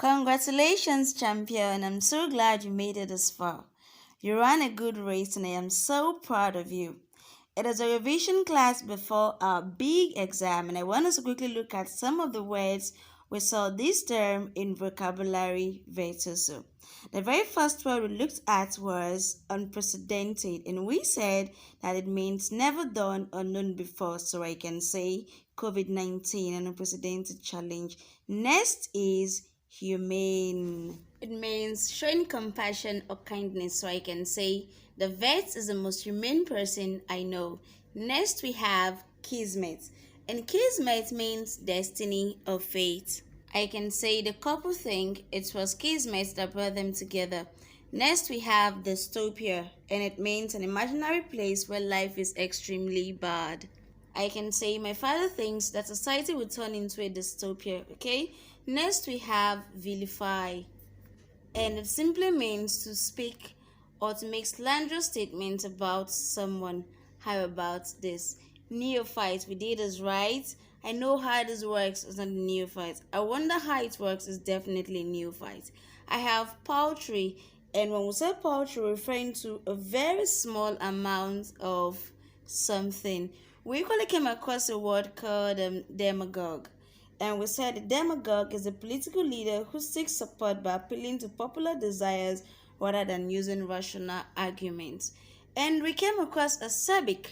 Congratulations, champion. I'm so glad you made it this far. You ran a good race and I am so proud of you. It is a revision class before our big exam, and I want us to quickly look at some of the words we saw this term in vocabulary virtuoso. The very first word we looked at was unprecedented, and we said that it means never done or known before. So I can say COVID-19, an unprecedented challenge. Next is humane. It means showing compassion or kindness. So I can say the vet is the most humane person I know. Next we have kismet. And kismet means destiny or fate. I can say the couple think it was kismet that brought them together. Next we have dystopia, and it means an imaginary place where life is extremely bad. I can say my father thinks that society will turn into a dystopia, okay? Next we have vilify, and it simply means to speak or to make slanderous statements about someone. How about this? Neophyte, we did this right. I know how this works, it's not neophyte. I wonder how it works, is definitely neophyte. I have poultry, and when we say poultry, we're referring to a very small amount of something. We equally came across a word called demagogue. And we said a demagogue is a political leader who seeks support by appealing to popular desires rather than using rational arguments. And we came across acerbic.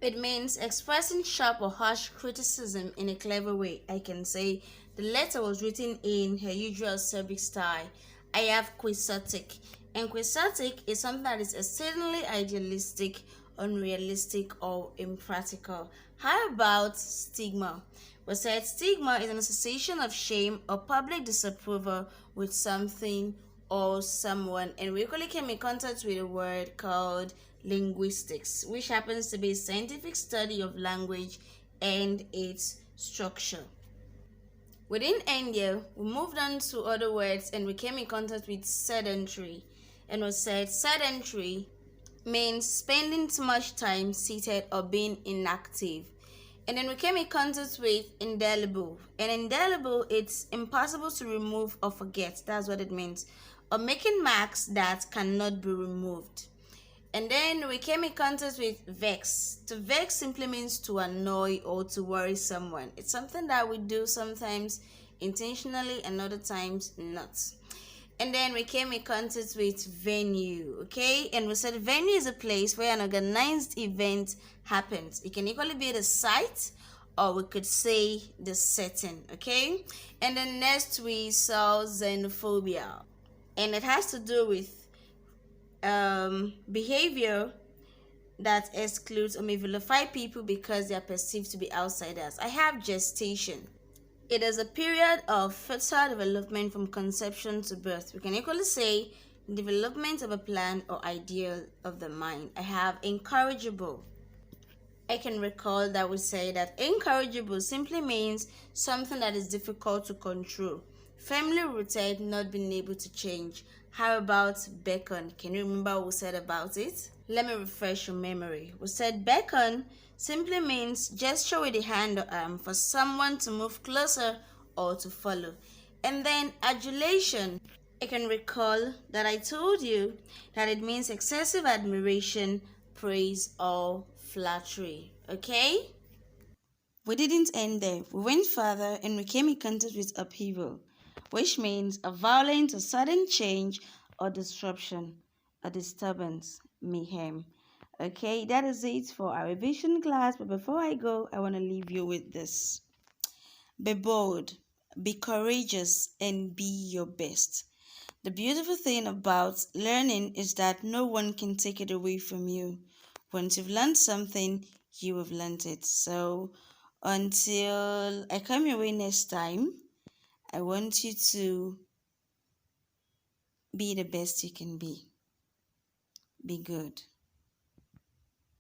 It means expressing sharp or harsh criticism in a clever way. I can say the letter was written in her usual acerbic style. I have quixotic. And quixotic is something that is exceedingly idealistic, unrealistic, or impractical. How about stigma? We said stigma is an association of shame or public disapproval with something or someone, and we equally came in contact with a word called linguistics, which happens to be a scientific study of language and its structure. Within India, we moved on to other words and we came in contact with sedentary, and we said sedentary means spending too much time seated or being inactive. And then we came in contact with indelible. And indelible, it's impossible to remove or forget. That's what it means. Or making marks that cannot be removed. And then we came in contact with vex. To vex simply means to annoy or to worry someone. It's something that we do sometimes intentionally and other times not. And then we came in contact with venue, okay? And we said venue is a place where an organized event happens. It can equally be the site or we could say the setting, okay? And then next we saw xenophobia. And it has to do with behavior that excludes or may vilify people because they are perceived to be outsiders. I have gestation. It is a period of fertile development from conception to birth. We can equally say development of a plan or ideal of the mind. I have incorrigible. I can recall that we say that incorrigible simply means something that is difficult to control. Firmly rooted, not being able to change. How about beckon? Can you remember what we said about it? Let me refresh your memory. We said beckon simply means gesture with the hand or arm for someone to move closer or to follow. And then adulation. I can recall that I told you that it means excessive admiration, praise, or flattery. Okay? We didn't end there. We went further and we came in contact with upheaval, which means a violent or sudden change or disruption, a disturbance, mayhem. Okay, that is it for our revision class. But before I go, I want to leave you with this. Be bold, be courageous, and be your best. The beautiful thing about learning is that no one can take it away from you. Once you've learned something, you have learned it. So until I come your way next time, I want you to be the best you can be. Be good.